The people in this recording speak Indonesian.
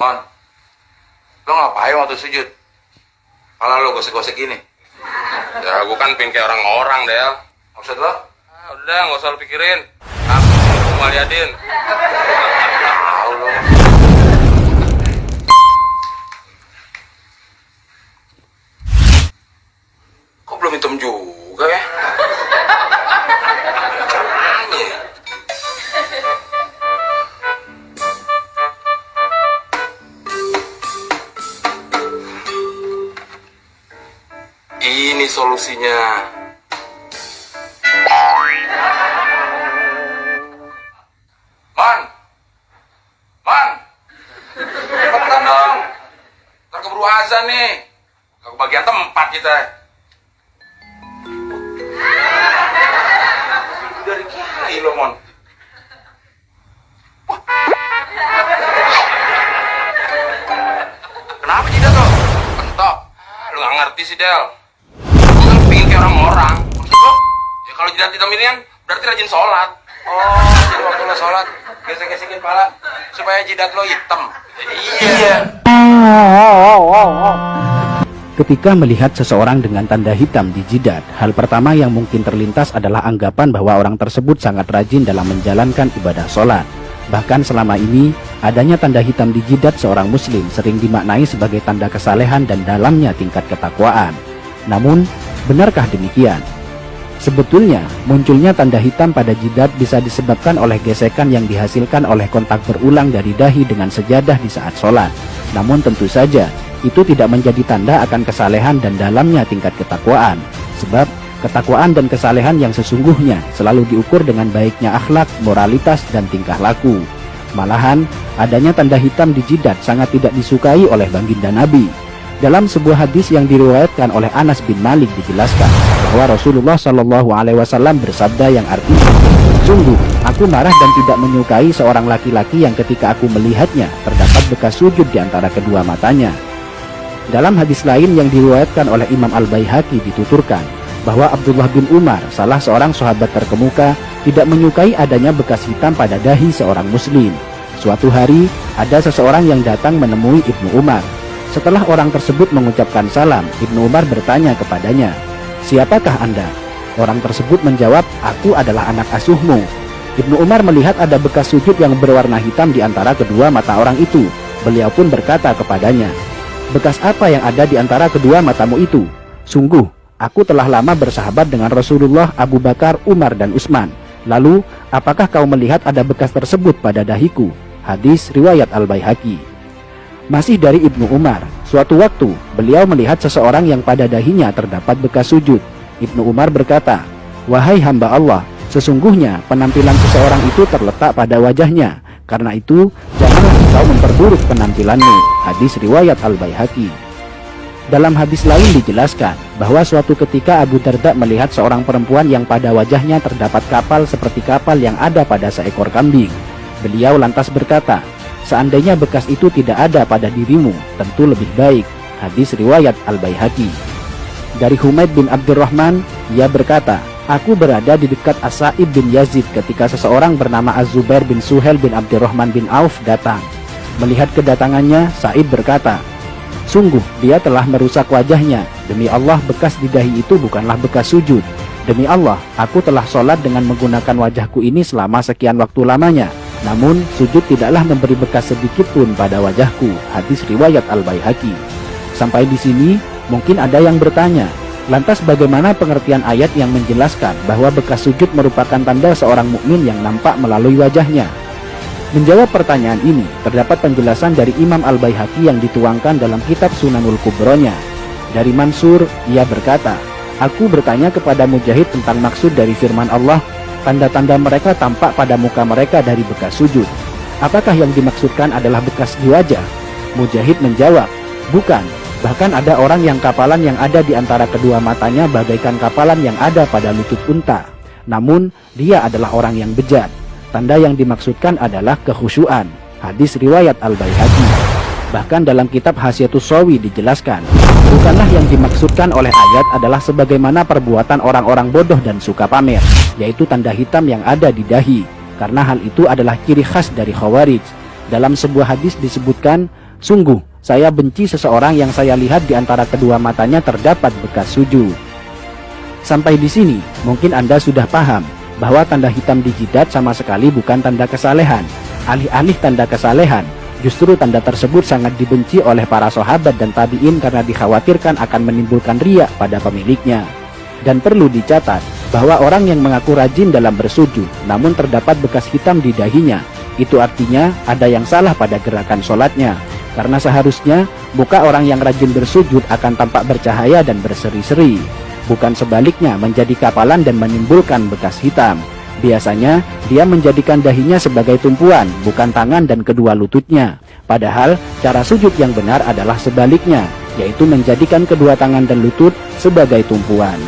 Mon, lo ngapain waktu sujud? Kepala lo gosek-gosek gini. Ya gue kan pengen kayak orang-orang, Del. Maksud lo? Udah, gak usah lo pikirin. Aku mau liatin. Tahu lo. Kok belum hitam juga ya? Ini solusinya. Man, cepetan dong. Ntar keburu azan nih. Gak kebagian tempat kita. Dari kiai lo, Mon. Wah. Kenapa jidat lo? Pentok. Lu gak ngerti sih, Del. Gue kan pengen kayak orang-orang. Maksud lo? Ya kalau jidat hitam ini kan berarti rajin sholat. Oh, jadi waktu lo sholat gesek-gesekin pala supaya jidat lo hitam. Iya. Ketika melihat seseorang dengan tanda hitam di jidat, hal pertama yang mungkin terlintas adalah anggapan bahwa orang tersebut sangat rajin dalam menjalankan ibadah sholat. Bahkan selama ini, adanya tanda hitam di jidat seorang muslim sering dimaknai sebagai tanda kesalehan dan dalamnya tingkat ketakwaan. Namun, benarkah demikian? Sebetulnya, munculnya tanda hitam pada jidat bisa disebabkan oleh gesekan yang dihasilkan oleh kontak berulang dari dahi dengan sejadah di saat sholat. Namun tentu saja, itu tidak menjadi tanda akan kesalehan dan dalamnya tingkat ketakwaan. Sebab, ketakwaan dan kesalehan yang sesungguhnya selalu diukur dengan baiknya akhlak, moralitas, dan tingkah laku. Malahan, adanya tanda hitam di jidat sangat tidak disukai oleh baginda Nabi. Dalam sebuah hadis yang diriwayatkan oleh Anas bin Malik dijelaskan bahwa Rasulullah SAW bersabda yang artinya, "Sungguh, aku marah dan tidak menyukai seorang laki-laki yang ketika aku melihatnya terdapat bekas sujud di antara kedua matanya." Dalam hadis lain yang diriwayatkan oleh Imam Al-Baihaqi dituturkan bahwa Abdullah bin Umar, salah seorang sahabat terkemuka, tidak menyukai adanya bekas hitam pada dahi seorang muslim. Suatu hari, ada seseorang yang datang menemui Ibnu Umar. Setelah orang tersebut mengucapkan salam, Ibnu Umar bertanya kepadanya, "Siapakah Anda?" Orang tersebut menjawab, "Aku adalah anak asuhmu." Ibnu Umar melihat ada bekas sujud yang berwarna hitam di antara kedua mata orang itu. Beliau pun berkata kepadanya, "Bekas apa yang ada di antara kedua matamu itu?" "Sungguh, aku telah lama bersahabat dengan Rasulullah, Abu Bakar, Umar, dan Utsman. Lalu, apakah kau melihat ada bekas tersebut pada dahiku?" Hadis riwayat Al-Baihaqi. Masih dari Ibnu Umar, suatu waktu beliau melihat seseorang yang pada dahinya terdapat bekas sujud. Ibnu Umar berkata, "Wahai hamba Allah, sesungguhnya penampilan seseorang itu terletak pada wajahnya. Karena itu, janganlah kau memperburuk penampilanmu." Hadis riwayat Al-Baihaqi. Dalam hadis lain dijelaskan bahwa suatu ketika Abu Darda melihat seorang perempuan yang pada wajahnya terdapat kapal seperti kapal yang ada pada seekor kambing. Beliau lantas berkata, "Seandainya bekas itu tidak ada pada dirimu, tentu lebih baik." Hadis riwayat Al-Baihaqi. Dari Humaid bin Abdurrahman, ia berkata, "Aku berada di dekat As-Sa'ib bin Yazid ketika seseorang bernama Az-Zubair bin Suhail bin Abdurrahman bin Auf datang. Melihat kedatangannya, Sa'ib berkata, 'Sungguh dia telah merusak wajahnya. Demi Allah, bekas di dahi itu bukanlah bekas sujud. Demi Allah, aku telah sholat dengan menggunakan wajahku ini selama sekian waktu lamanya. Namun, sujud tidaklah memberi bekas sedikit pun pada wajahku." Hadis riwayat Al-Baihaqi. Sampai di sini, mungkin ada yang bertanya, lantas bagaimana pengertian ayat yang menjelaskan bahwa bekas sujud merupakan tanda seorang mukmin yang nampak melalui wajahnya? Menjawab pertanyaan ini, terdapat penjelasan dari Imam Al-Baihaqi yang dituangkan dalam kitab Sunanul Kubronya. Dari Mansur, ia berkata, "Aku bertanya kepada Mujahid tentang maksud dari firman Allah, tanda-tanda mereka tampak pada muka mereka dari bekas sujud. Apakah yang dimaksudkan adalah bekas di wajah?" Mujahid menjawab, "Bukan, bahkan ada orang yang kapalan yang ada di antara kedua matanya bagaikan kapalan yang ada pada lutut unta. Namun, dia adalah orang yang bejat. Tanda yang dimaksudkan adalah kekhusyuan." Hadis riwayat Al-Baihaqi. Bahkan dalam kitab Hasyiatus Shawi dijelaskan, bukanlah yang dimaksudkan oleh ayat adalah sebagaimana perbuatan orang-orang bodoh dan suka pamer, yaitu tanda hitam yang ada di dahi, karena hal itu adalah ciri khas dari Khawarij. Dalam sebuah hadis disebutkan, Sungguh, saya benci seseorang yang saya lihat di antara kedua matanya terdapat bekas sujud. Sampai di sini, mungkin Anda sudah paham bahwa tanda hitam di jidat sama sekali bukan tanda kesalehan. Alih-alih tanda kesalehan, justru tanda tersebut sangat dibenci oleh para sahabat dan tabi'in karena dikhawatirkan akan menimbulkan riya pada pemiliknya. Dan perlu dicatat bahwa orang yang mengaku rajin dalam bersujud namun terdapat bekas hitam di dahinya, itu artinya ada yang salah pada gerakan sholatnya. Karena seharusnya muka orang yang rajin bersujud akan tampak bercahaya dan berseri-seri, bukan sebaliknya menjadi kapalan dan menimbulkan bekas hitam. Biasanya dia menjadikan dahinya sebagai tumpuan, bukan tangan dan kedua lututnya. Padahal cara sujud yang benar adalah sebaliknya, yaitu menjadikan kedua tangan dan lutut sebagai tumpuan.